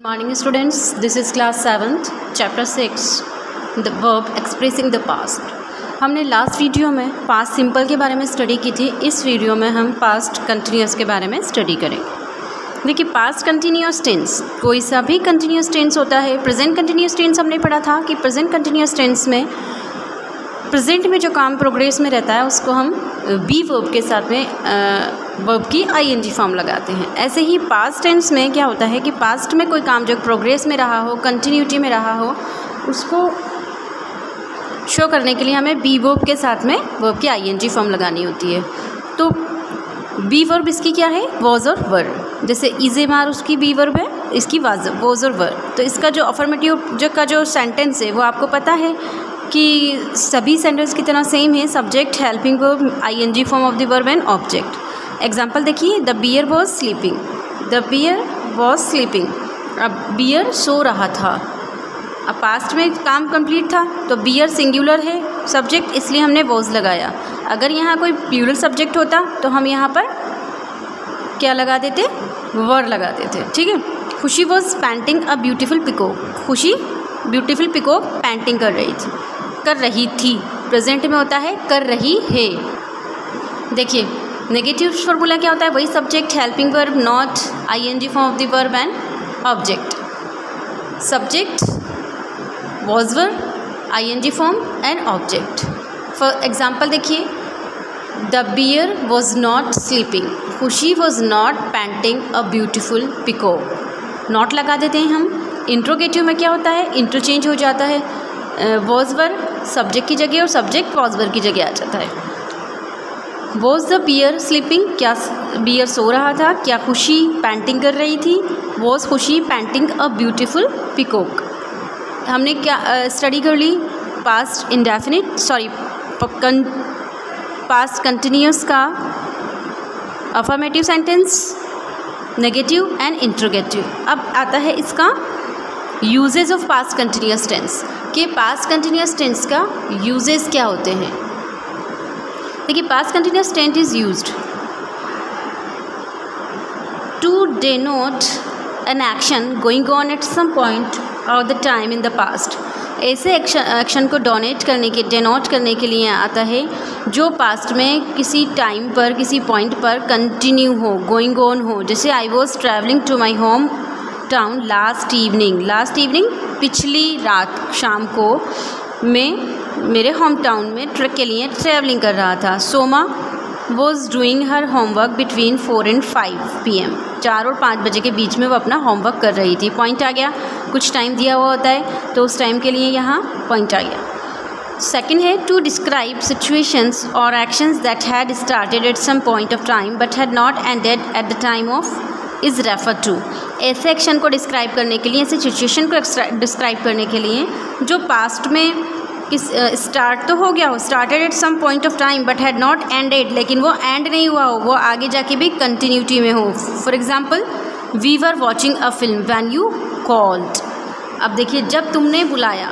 Morning students, this is class 7th chapter 6 the verb expressing the past। हमने last video में past simple के बारे में study की थी। इस वीडियो में हम पास्ट कंटिन्यूस के बारे में स्टडी करेंगे। देखिए, पास्ट कंटिन्यूस टेंस कोई सा भी कंटिन्यूस टेंस होता है। प्रेजेंट कंटिन्यूस टेंस हमने पढ़ा था कि प्रेजेंट कंटिन्यूस टेंस में प्रेजेंट में जो काम प्रोग्रेस में रहता है उसको हम बी वर्ब के साथ में वर्ब की आईएनजी फॉर्म लगाते हैं। ऐसे ही पास्ट टेंस में क्या होता है कि पास्ट में कोई काम जो प्रोग्रेस में रहा हो, कंटिन्यूटी में रहा हो, उसको शो करने के लिए हमें बी वर्ब के साथ में वर्ब की आईएनजी फॉर्म लगानी होती है। तो बी वर्ब इसकी क्या है? वॉज और वर। जैसे इज़ेमार उसकी बी वर्ब है, इसकी वॉज और वर। तो इसका जो अफर्मेटिव जो सेंटेंस है वो आपको पता है कि सभी सेंटेंस की तरह सेम है। Subject, helping verb, ING form of the verb and object. Example देखिए, the bear was sleeping. The bear was sleeping. अब बियर सो रहा था। अब पास्ट में काम कंप्लीट था तो बियर सिंगुलर है सब्जेक्ट, इसलिए हमने वॉज लगाया। अगर यहाँ कोई प्लूरल सब्जेक्ट होता तो हम यहाँ पर क्या लगा देते? वर लगा देते। ठीक है। खुशी was painting a beautiful peacock. खुशी ब्यूटीफुल पिकॉक पैंटिंग कर रही थी। प्रेजेंट में होता है कर रही है। देखिए, नेगेटिव फॉर्मूला क्या होता है? वही subject, helping verb, not, ING form of the verb and object. Subject, was verb, ING form and object. For example देखिए, the bear was not sleeping. Khushi was not painting a beautiful peacock. Not लगा देते हैं हम। Interrogative में क्या होता है? Interchange हो जाता है। वॉज वर्ब सब्जेक्ट की जगह और सब्जेक्ट वॉज वर्ब की जगह आ जाता है। Was the bear sleeping? क्या बियर सो रहा था? क्या खुशी पैंटिंग कर रही थी? वॉज खुशी पैंटिंग अ ब्यूटीफुल पिकॉक। हमने क्या स्टडी कर ली? पास्ट इंडेफिनिट पास्ट कंटिन्यूस का affirmative sentence, negative and interrogative. अब आता है इसका usage of past continuous tense कि पास्ट कंटिन्यूस टेंस का यूजेज क्या होते हैं। देखिए, past continuous tense is used to denote an action going on at some point of the time in the past. ऐसे एक्शन को डेनोट करने के लिए आता है जो पास्ट में किसी टाइम पर, किसी पॉइंट पर कंटिन्यू हो, गोइंग ऑन हो। जैसे I was travelling to my home town last evening पिछली रात शाम को मैं मेरे होम टाउन में ट्रक के लिए ट्रैवलिंग कर रहा था। Soma was doing her homework between 4 and 5 PM। 4 और 5 बजे के बीच में वो अपना होमवर्क कर रही थी। पॉइंट आ गया, कुछ टाइम दिया हुआ होता है तो उस टाइम के लिए यहाँ पॉइंट आ गया। सेकेंड है टू डिस्क्राइब सिचुएशंस और actions that had started at some point of time but had not ended at the time of is refer to. ऐसे एक्शन को डिस्क्राइब करने के लिए, ऐसे सिचुएशन को डिस्क्राइब करने के लिए जो पास्ट में स्टार्ट तो हो गया हो, started at some point of time but had not ended, लेकिन वो एंड नहीं हुआ हो, वो आगे जाके भी कंटिन्यूटी में हो। For example, we were watching a film when you called. अब देखिए, जब तुमने बुलाया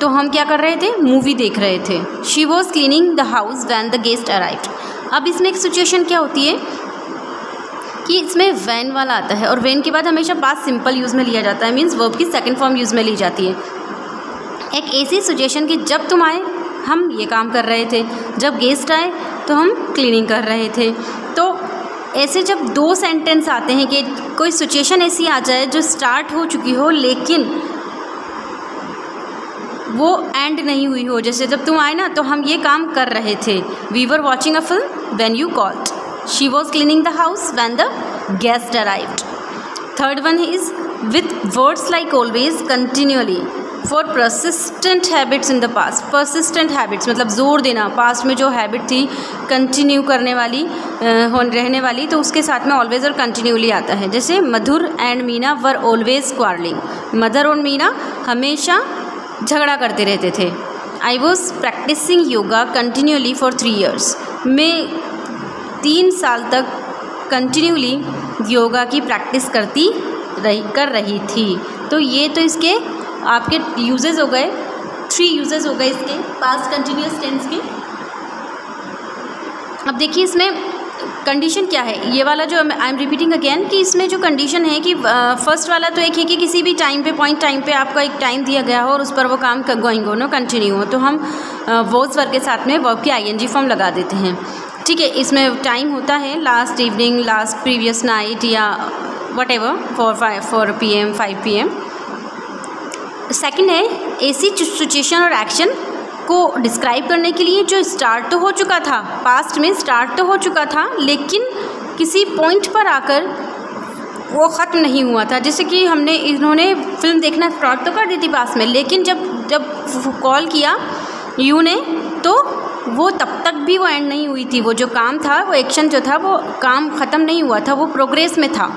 तो हम क्या कर रहे थे? मूवी देख रहे थे। She was cleaning the house when the guest arrived. अब इसमें एक सिचुएशन क्या होती है कि इसमें वैन वाला आता है और वैन के बाद हमेशा पास्ट सिंपल यूज़ में लिया जाता है, मीन्स वर्ब की सेकंड फॉर्म यूज़ में ली जाती है। एक ऐसी सिचुएशन कि जब तुम आए हम ये काम कर रहे थे, जब गेस्ट आए तो हम क्लीनिंग कर रहे थे। तो ऐसे जब दो सेंटेंस आते हैं कि कोई सिचुएशन ऐसी आ जाए जो स्टार्ट हो चुकी हो लेकिन वो एंड नहीं हुई हो, जैसे जब तुम आए ना तो हम ये काम कर रहे थे। We were watching a film when you called. She was cleaning the house when the guest arrived. Third one is with words like always, continuously, for persistent habits in the past. Persistent habits मतलब जोर देना, past में जो habit थी continue करने वाली, रहने वाली, तो उसके साथ में ऑलवेज और कंटिन्यूली आता है। जैसे Madhur and Meena were always quarrelling. Madhur और मीना हमेशा झगड़ा करते रहते थे। I was practising yoga continuously for 3 years। मैं 3 साल तक कंटिन्यूली योगा की प्रैक्टिस कर रही थी। तो ये तो इसके आपके यूजेस हो गए, 3 यूजेस हो गए इसके पास्ट कंटिन्यूस टेंस के। अब देखिए, इसमें कंडीशन क्या है, ये वाला जो आई एम रिपीटिंग अगेन कि इसमें जो कंडीशन है कि फर्स्ट वाला तो एक है कि किसी भी टाइम पे पॉइंट टाइम पे आपका एक टाइम दिया गया हो और उस पर वो काम गोइंग हो, नो कंटिन्यू हो, तो हम वॉज वर्ब के साथ में वर्ब की आईएनजी फॉर्म लगा देते हैं। ठीक है, इसमें टाइम होता है last evening, last previous night या whatever, 4 PM 5 PM। Second है ऐसी सिचुएशन और एक्शन को डिस्क्राइब करने के लिए जो स्टार्ट तो हो चुका था, पास्ट में स्टार्ट तो हो चुका था लेकिन किसी पॉइंट पर आकर वो ख़त्म नहीं हुआ था। जैसे कि इन्होंने फिल्म देखना स्टार्ट तो कर दी थी पास में, लेकिन जब कॉल किया यू ने तो वो तब तक भी वो एंड नहीं हुई थी। वो जो काम था, वो एक्शन जो था, वो काम ख़त्म नहीं हुआ था, वो प्रोग्रेस में था।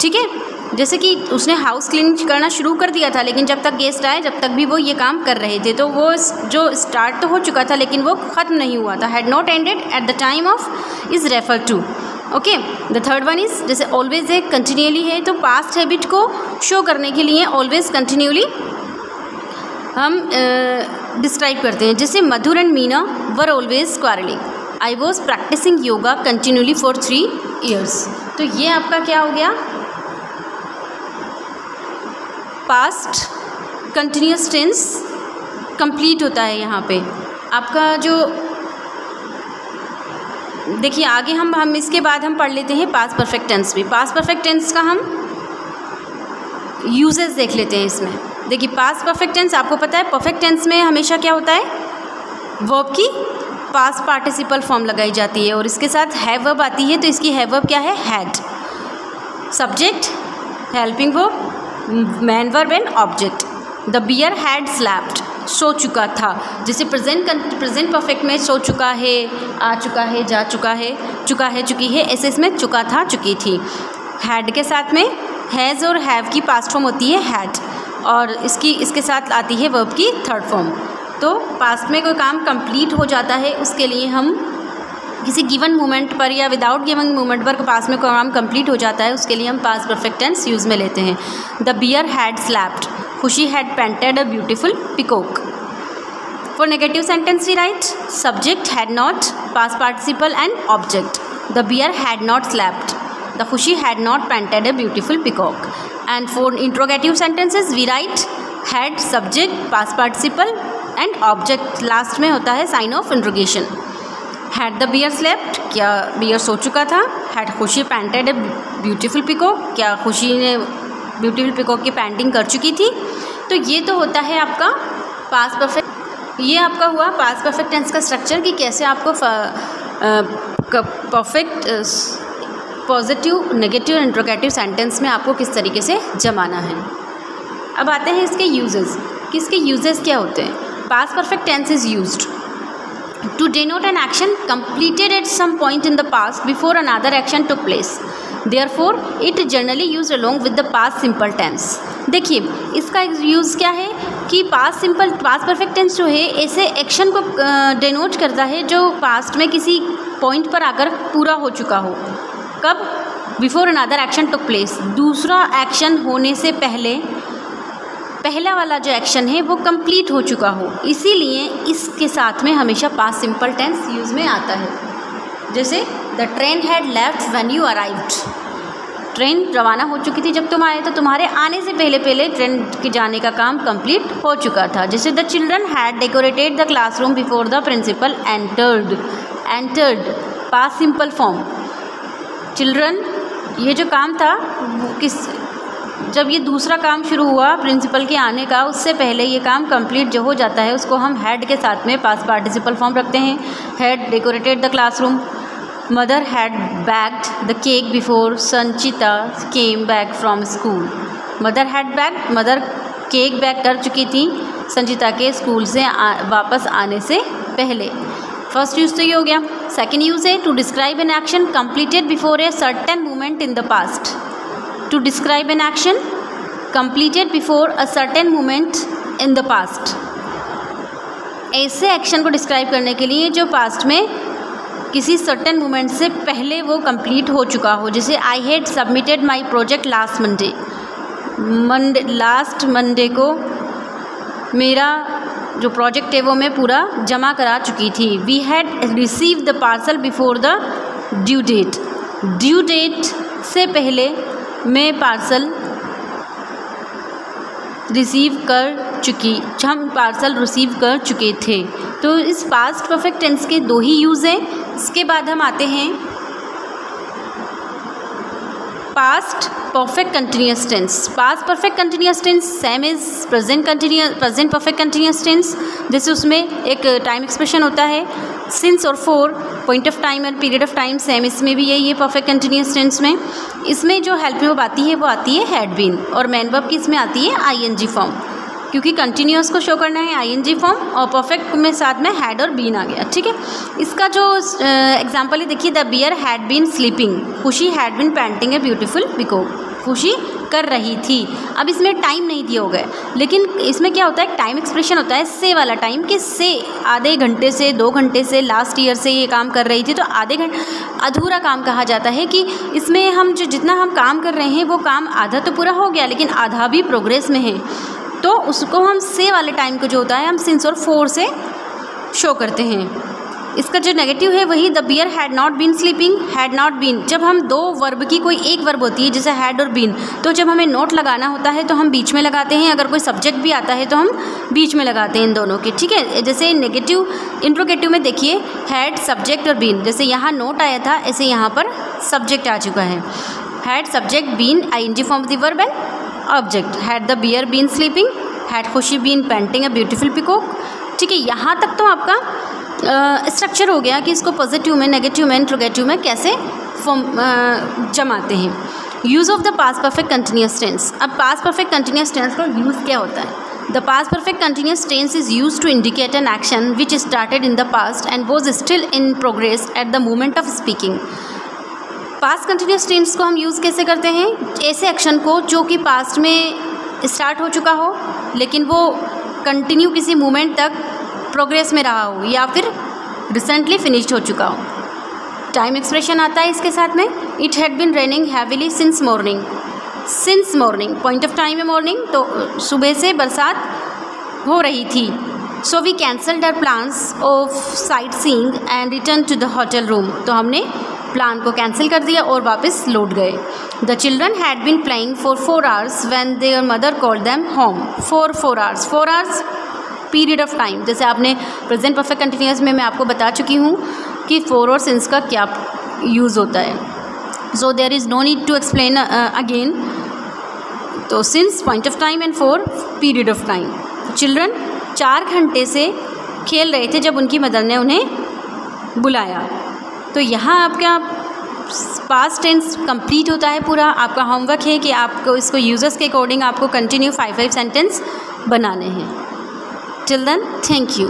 ठीक है, जैसे कि उसने हाउस क्लीन करना शुरू कर दिया था लेकिन जब तक गेस्ट आए जब तक भी वो ये काम कर रहे थे, तो वो जो स्टार्ट तो हो चुका था लेकिन वो ख़त्म नहीं हुआ था। Had not ended at the time of is refer to. Okay, the third one is जैसे ऑलवेज है, कंटिन्यूअली है, तो पास्ट हैबिट को शो करने के लिए ऑलवेज कंटिन्यूअली हम डिस्क्राइब करते हैं। जैसे Madhur and Meena were always quarrelling, I was practising yoga continuously for 3 years। तो ये आपका क्या हो गया, पास्ट कंटिन्यूस टेंस कंप्लीट होता है यहाँ पे आपका। जो देखिए आगे हम इसके बाद हम पढ़ लेते हैं पास्ट परफेक्ट टेंस भी। पास्ट परफेक्ट टेंस का हम यूजेस देख लेते हैं इसमें। देखिए पास्ट परफेक्ट टेंस आपको पता है, परफेक्ट टेंस में हमेशा क्या होता है, वर्ब की पास्ट पार्टिसिपल फॉर्म लगाई जाती है और इसके साथ हैव वर्ब आती है। तो इसकी हैव वर्ब क्या है, had, subject helping verb, main verb and object. The bear had slept, सो चुका था। जैसे प्रेजेंट परफेक्ट में सो चुका है, आ चुका है, जा चुका है, चुकी है, ऐसे इसमें चुका था, चुकी थी। हैड के साथ में हैज़ और हैव की पास्ट फॉर्म होती है हैड, और इसके साथ आती है वर्ब की थर्ड फॉर्म। तो पास्ट में कोई काम कंप्लीट हो जाता है, उसके लिए हम किसी गिवन मोमेंट पर या विदाउट गिवन मोमेंट पर पास्ट में काम कंप्लीट हो जाता है, उसके लिए हम पास्ट परफेक्ट टेंस यूज़ में लेते हैं। The bear had slapped, Khushi had painted a beautiful peacock. For negative sentence we write subject had not, past participle and object. The bear had not slapped, the Khushi had not painted a beautiful peacock. And for interrogative sentences we write had subject, past participle and object, last में होता है sign of interrogation. Had the bear slept, क्या bear सो चुका था। Had खुशी painted a beautiful peacock, क्या खुशी ने ब्यूटीफुल पिकॉक की पेंटिंग कर चुकी थी। तो ये तो होता है आपका पास्ट परफेक्ट। ये आपका हुआ पास्ट परफेक्ट टेंस का स्ट्रक्चर कि कैसे आपको perfect, positive, negative, interrogative sentence में आपको किस तरीके से जमाना है। अब आते हैं इसके यूजेस कि इसके यूजेस क्या होते हैं। Past perfect tense is used to denote an action completed at some point in the past before another action took place. Therefore, it generally used along with the past simple tense. देखिए इसका use क्या है कि past perfect tense जो है ऐसे action को denote करता है जो पास्ट में किसी पॉइंट पर आकर पूरा हो चुका हो। कब, before another action took place, दूसरा एक्शन होने से पहले पहला वाला जो एक्शन है वो कंप्लीट हो चुका हो, इसीलिए इसके साथ में हमेशा पास्ट सिंपल टेंस यूज़ में आता है। जैसे the train had left when you arrived, train रवाना हो चुकी थी जब तुम आए, तो तुम्हारे आने से पहले ट्रेन के जाने का काम कंप्लीट हो चुका था। जैसे the children had decorated the classroom before the principal entered, past simple form. Children, ये जो काम था वो जब ये दूसरा काम शुरू हुआ प्रिंसिपल के आने का, उससे पहले ये काम कंप्लीट जो हो जाता है उसको हम हैड के साथ में पास्ट पार्टिसिपल फॉर्म रखते हैं। Had decorated the classroom, mother had bagged the cake before Sanchita came back from school. Mother had bagged, mother cake bag कर चुकी थी संचिता के स्कूल से वापस आने से पहले। फर्स्ट यूज़ तो ये हो गया। सेकेंड यूज़ है to describe an action completed before a certain moment in the past. To describe an action completed before a certain moment in the past. ऐसे एक्शन को डिस्क्राइब करने के लिए जो पास्ट में किसी सर्टेन मोमेंट से पहले वो कंप्लीट हो चुका हो। जैसे I had submitted my project last Monday को मेरा जो प्रोजेक्ट है वो मैं पूरा जमा करा चुकी थी। We had receive the parcel before the due date, due date से पहले मैं पार्सल रिसीव कर चुकी, हम पार्सल रिसीव कर चुके थे। तो इस पास्ट परफेक्ट टेंस के दो ही यूज़ हैं। इसके बाद हम आते हैं past perfect continuous tense. Past perfect continuous tense same is present perfect continuous tense. जैसे उसमें एक टाइम एक्सप्रेशन होता है सिंस और फॉर, पॉइंट ऑफ टाइम और पीरियड ऑफ टाइम सेम इसमें भी यही है परफेक्ट कंटिन्यूअस टेंस में। इसमें जो हेल्प वर्ब आती है वो आती है हैड बीन, और मैन वर्ब की इसमें आती है आईएनजी फॉर्म, क्योंकि कंटिन्यूअस को शो करना है आईएनजी फॉर्म, और परफेक्ट में साथ में हैड और बीन आ गया। ठीक है, इसका जो एग्जांपल है देखिए, the bear had been sleeping, Khushi had been painting a beautiful peacock, Khushi कर रही थी। अब इसमें टाइम नहीं दिए हो गए, लेकिन इसमें क्या होता है, टाइम एक्सप्रेशन होता है से वाला टाइम, कि से आधे घंटे से 2 घंटे से लास्ट ईयर से ये काम कर रही थी, तो आधे घंटे अधूरा काम कहा जाता है कि इसमें हम जो जितना हम काम कर रहे हैं वो काम आधा तो पूरा हो गया लेकिन आधा भी प्रोग्रेस में है, तो उसको हम से वाले टाइम को जो होता है हम सिंस और फोर से शो करते हैं। इसका जो नेगेटिव है वही the bear had not been sleeping, had not been. जब हम दो वर्ब की कोई एक वर्ब होती है जैसे हैड और बीन, तो जब हमें नोट लगाना होता है तो हम बीच में लगाते हैं, अगर कोई सब्जेक्ट भी आता है तो हम बीच में लगाते हैं इन दोनों के। ठीक है, जैसे नेगेटिव इंट्रोगेटिव में देखिए हैड सब्जेक्ट और बीन, जैसे यहाँ नोट आया था ऐसे यहाँ पर सब्जेक्ट आ चुका है। Had subject been ING form of the verb and object. Had the bear been sleeping, had Khushi been painting a beautiful peacock. ठीक है, यहाँ तक तो आपका स्ट्रक्चर हो गया कि इसको पॉजिटिव में, नेगेटिव में, इंट्रोगेटिव में कैसे फॉर्म जमाते हैं। Use of the past perfect continuous tense. अब पास्ट परफेक्ट कंटिन्यूअस टेंस का यूज़ क्या होता है? The past perfect continuous tense is use to indicate an action which started in the past and was still in progress at the moment of speaking. Past continuous tense को हम use कैसे करते हैं? ऐसे action को जो कि past में स्टार्ट हो चुका हो लेकिन वो कंटिन्यू किसी मोमेंट तक प्रोग्रेस में रहा हो या फिर रिसेंटली फिनिश्ड हो चुका हो। टाइम एक्सप्रेशन आता है इसके साथ में। It had been raining heavily since morning. Since morning point of time है मॉर्निंग, तो सुबह से बरसात हो रही थी। So we cancelled our plans of sightseeing and return to the hotel room. तो हमने प्लान को कैंसिल कर दिया और वापस लौट गए। The children had been playing for 4 hours when their mother called them home. 4 hours 4 hours period of time. जैसे आपने प्रेजेंट परफेक्ट कंटिन्यूअस में मैं आपको बता चुकी हूँ कि फॉर और सिंस का क्या यूज़ होता है। So there is no need to explain again. तो since point of time and for period of time. Children 4 घंटे से खेल रहे थे जब उनकी मदर ने उन्हें बुलाया। तो यहाँ आपका पास्ट टेंस कंप्लीट होता है पूरा। आपका होमवर्क है कि आपको इसको यूजर्स के अकॉर्डिंग आपको कंटिन्यू 5 सेंटेंस बनाने हैं। Till then, thank you.